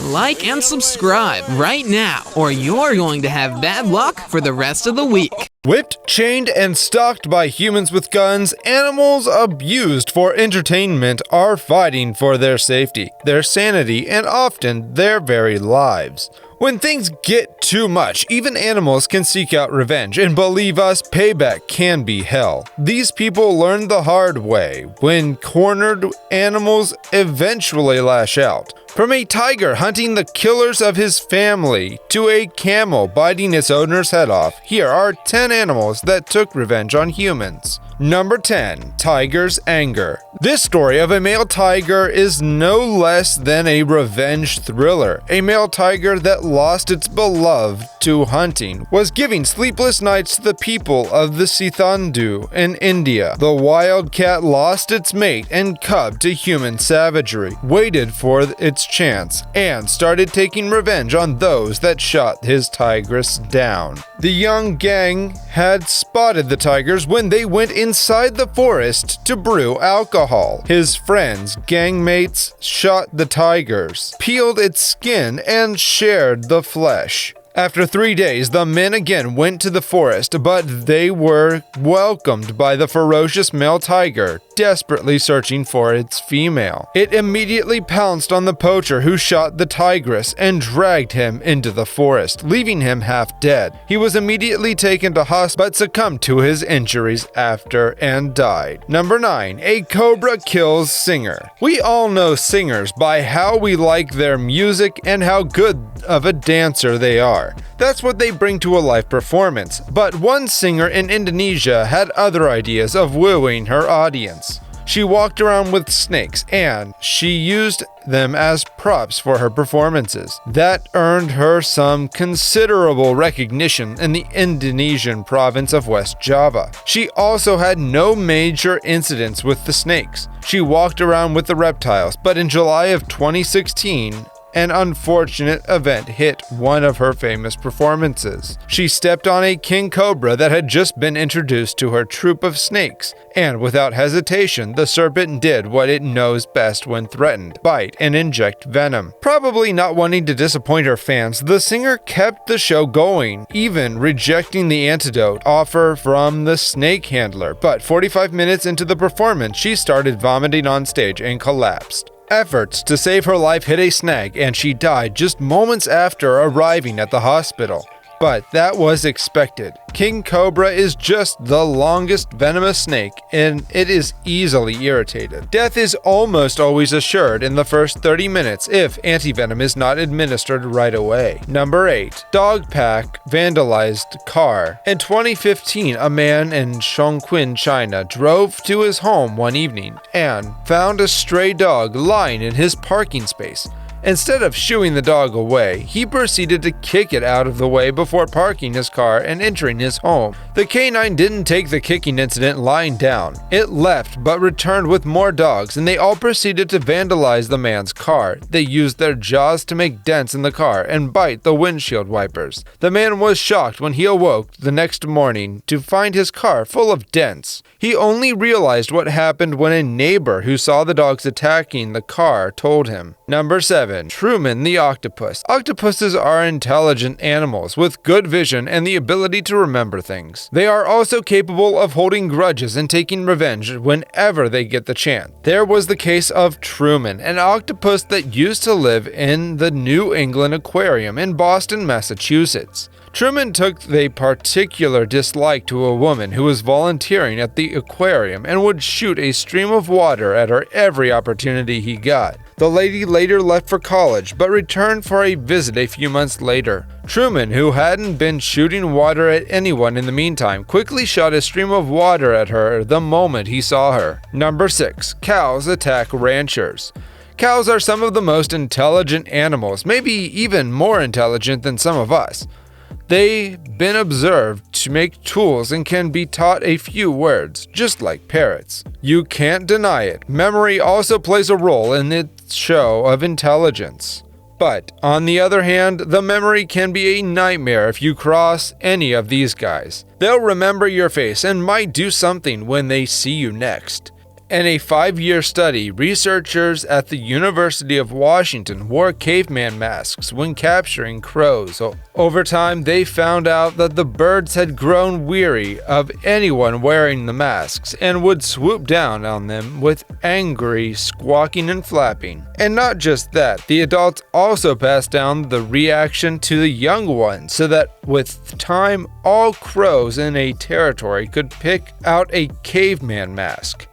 Like and subscribe right now, or you're going to have bad luck for the rest of the week. Whipped, chained, and stalked by humans with guns, animals abused for entertainment are fighting for their safety, their sanity, and often their very lives. When things get too much, even animals can seek out revenge, and believe us, payback can be hell. These people learn the hard way. When cornered, animals eventually lash out. From a tiger hunting the killers of his family to a camel biting its owner's head off, here are 10 animals that took revenge on humans. Number 10. Tiger's anger. This story of a male tiger is no less than a revenge thriller. A male tiger that lost its beloved to hunting was giving sleepless nights to the people of the Seethathodu in India. The wild cat lost its mate and cub to human savagery, waited for its chance, and started taking revenge on those that shot his tigress down. The young gang had spotted the tigers when they went inside the forest to brew alcohol. His friends, gangmates, shot the tigers, peeled its skin, and shared the flesh. After 3 days, the men again went to the forest, but they were welcomed by the ferocious male tiger, desperately searching for its female. It immediately pounced on the poacher who shot the tigress and dragged him into the forest, leaving him half dead. He was immediately taken to hospital but succumbed to his injuries after and died. Number 9. A cobra kills singer. We all know singers by how we like their music and how good of a dancer they are. That's what they bring to a live performance. But one singer in Indonesia had other ideas of wooing her audience. She walked around with snakes and she used them as props for her performances. That earned her some considerable recognition in the Indonesian province of West Java. She also had no major incidents with the snakes. She walked around with the reptiles, but in July of 2016, an unfortunate event hit one of her famous performances. She stepped on a king cobra that had just been introduced to her troop of snakes, and without hesitation, the serpent did what it knows best when threatened: bite and inject venom. Probably not wanting to disappoint her fans, the singer kept the show going, even rejecting the antidote offer from the snake handler. But 45 minutes into the performance, she started vomiting on stage and collapsed. Efforts to save her life hit a snag, and she died just moments after arriving at the hospital. But that was expected. King Cobra is just the longest venomous snake, and it is easily irritated. Death is almost always assured in the first 30 minutes if antivenom is not administered right away. Number 8. Dog pack vandalized car. In 2015, a man in Chongqing, China, drove to his home one evening and found a stray dog lying in his parking space. Instead of shooing the dog away, he proceeded to kick it out of the way before parking his car and entering his home. The canine didn't take the kicking incident lying down. It left but returned with more dogs, and they all proceeded to vandalize the man's car. They used their jaws to make dents in the car and bite the windshield wipers. The man was shocked when he awoke the next morning to find his car full of dents. He only realized what happened when a neighbor who saw the dogs attacking the car told him. Number 7. Truman the octopus. Octopuses are intelligent animals with good vision and the ability to remember things. They are also capable of holding grudges and taking revenge whenever they get the chance. There was the case of Truman, an octopus that used to live in the New England Aquarium in Boston, Massachusetts. Truman took a particular dislike to a woman who was volunteering at the aquarium and would shoot a stream of water at her every opportunity he got. The lady later left for college, but returned for a visit a few months later. Truman, who hadn't been shooting water at anyone in the meantime, quickly shot a stream of water at her the moment he saw her. Number 6. Cows attack ranchers. Cows are some of the most intelligent animals, maybe even more intelligent than some of us. They've been observed to make tools and can be taught a few words, just like parrots. You can't deny it. Memory also plays a role in its show of intelligence. But, on the other hand, the memory can be a nightmare if you cross any of these guys. They'll remember your face and might do something when they see you next. In a 5-year study, researchers at the University of Washington wore caveman masks when capturing crows. Over time, they found out that the birds had grown weary of anyone wearing the masks and would swoop down on them with angry squawking and flapping. And not just that, the adults also passed down the reaction to the young ones, so that with time, all crows in a territory could pick out a caveman mask.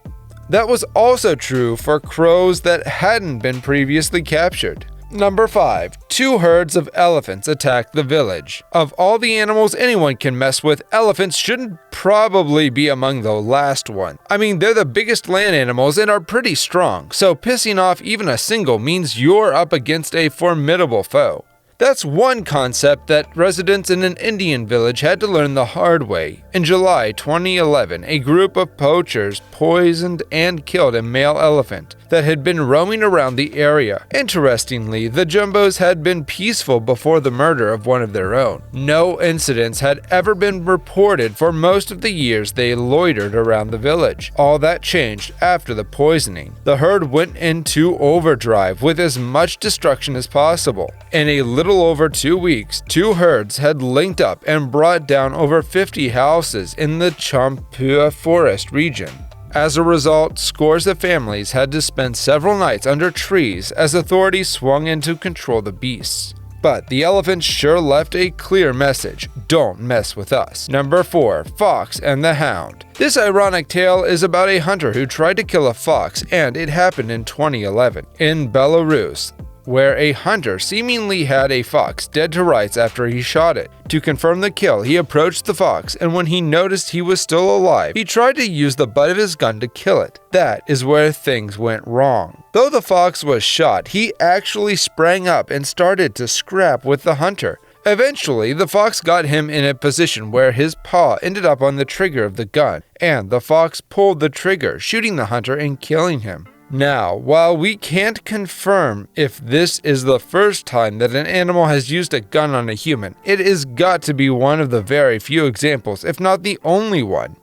That was also true for crows that hadn't been previously captured. Number 5. 2 herds of elephants attacked the village. Of all the animals anyone can mess with, elephants shouldn't probably be among the last one. I mean, they're the biggest land animals and are pretty strong, so pissing off even a single means you're up against a formidable foe. That's one concept that residents in an Indian village had to learn the hard way. In July 2011, a group of poachers poisoned and killed a male elephant that had been roaming around the area. Interestingly, the Jumbos had been peaceful before the murder of one of their own. No incidents had ever been reported for most of the years they loitered around the village. All that changed after the poisoning. The herd went into overdrive with as much destruction as possible. In a little over 2 weeks, 2 herds had linked up and brought down over 50 houses in the Champua forest region. As a result, scores of families had to spend several nights under trees as authorities swung in to control the beasts. But the elephants sure left a clear message: don't mess with us. Number 4. Fox and the Hound. This ironic tale is about a hunter who tried to kill a fox, and it happened in 2011 in Belarus, where a hunter seemingly had a fox dead to rights after he shot it. To confirm the kill, he approached the fox, and when he noticed he was still alive, he tried to use the butt of his gun to kill it. That is where things went wrong. Though the fox was shot, he actually sprang up and started to scrap with the hunter. Eventually, the fox got him in a position where his paw ended up on the trigger of the gun, and the fox pulled the trigger, shooting the hunter and killing him. Now, while we can't confirm if this is the first time that an animal has used a gun on a human, it has got to be one of the very few examples, if not the only one.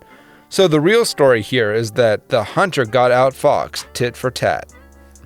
So the real story here is that the hunter got outfoxed tit for tat.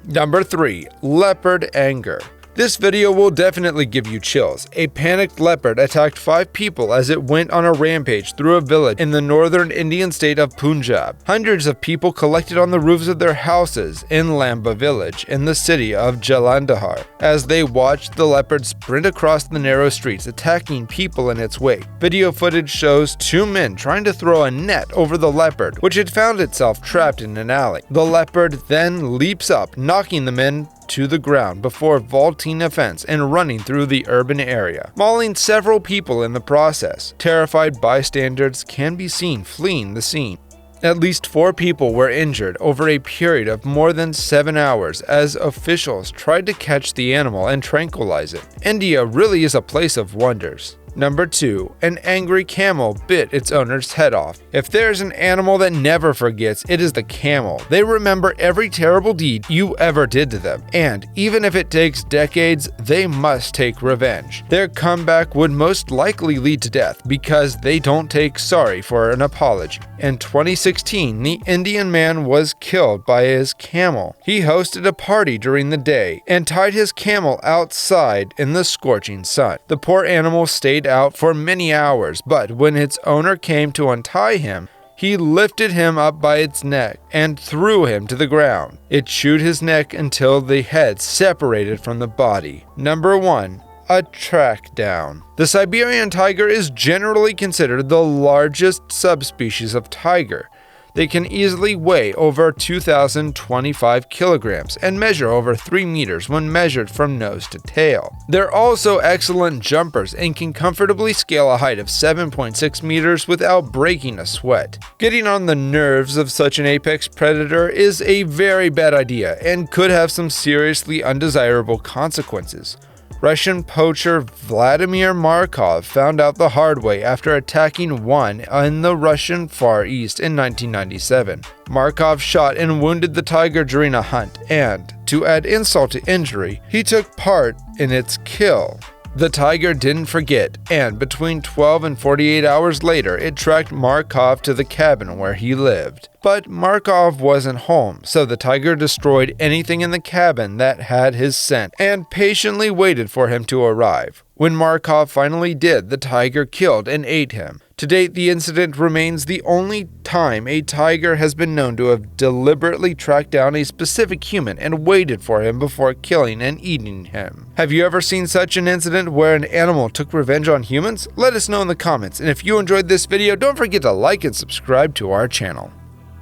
Number 3. Leopard anger. This video will definitely give you chills. A panicked leopard attacked 5 people as it went on a rampage through a village in the northern Indian state of Punjab. Hundreds of people collected on the roofs of their houses in Lamba village in the city of Jalandhar as they watched the leopard sprint across the narrow streets, attacking people in its wake. Video footage shows 2 men trying to throw a net over the leopard, which had found itself trapped in an alley. The leopard then leaps up, knocking the men to the ground before vaulting a fence and running through the urban area, mauling several people in the process. Terrified bystanders can be seen fleeing the scene. At least 4 people were injured over a period of more than 7 hours as officials tried to catch the animal and tranquilize it. India really is a place of wonders. Number 2. An angry camel bit its owner's head off. If there's an animal that never forgets, it is the camel. They remember every terrible deed you ever did to them, and even if it takes decades, they must take revenge. Their comeback would most likely lead to death because they don't take sorry for an apology. In 2016, the Indian man was killed by his camel. He hosted a party during the day and tied his camel outside in the scorching sun. The poor animal stayed out for many hours, but when its owner came to untie him, he lifted him up by its neck and threw him to the ground. It chewed his neck until the head separated from the body. Number 1. A track down. The Siberian tiger is generally considered the largest subspecies of tiger. They can easily weigh over 2,025 kilograms and measure over 3 meters when measured from nose to tail. They're also excellent jumpers and can comfortably scale a height of 7.6 meters without breaking a sweat. Getting on the nerves of such an apex predator is a very bad idea and could have some seriously undesirable consequences. Russian poacher Vladimir Markov found out the hard way after attacking one in the Russian Far East in 1997. Markov shot and wounded the tiger during a hunt, and, to add insult to injury, he took part in its kill. The tiger didn't forget, and between 12 and 48 hours later, it tracked Markov to the cabin where he lived. But Markov wasn't home, so the tiger destroyed anything in the cabin that had his scent and patiently waited for him to arrive. When Markov finally did, the tiger killed and ate him. To date, the incident remains the only time a tiger has been known to have deliberately tracked down a specific human and waited for him before killing and eating him. Have you ever seen such an incident where an animal took revenge on humans? Let us know in the comments, and if you enjoyed this video, don't forget to like and subscribe to our channel.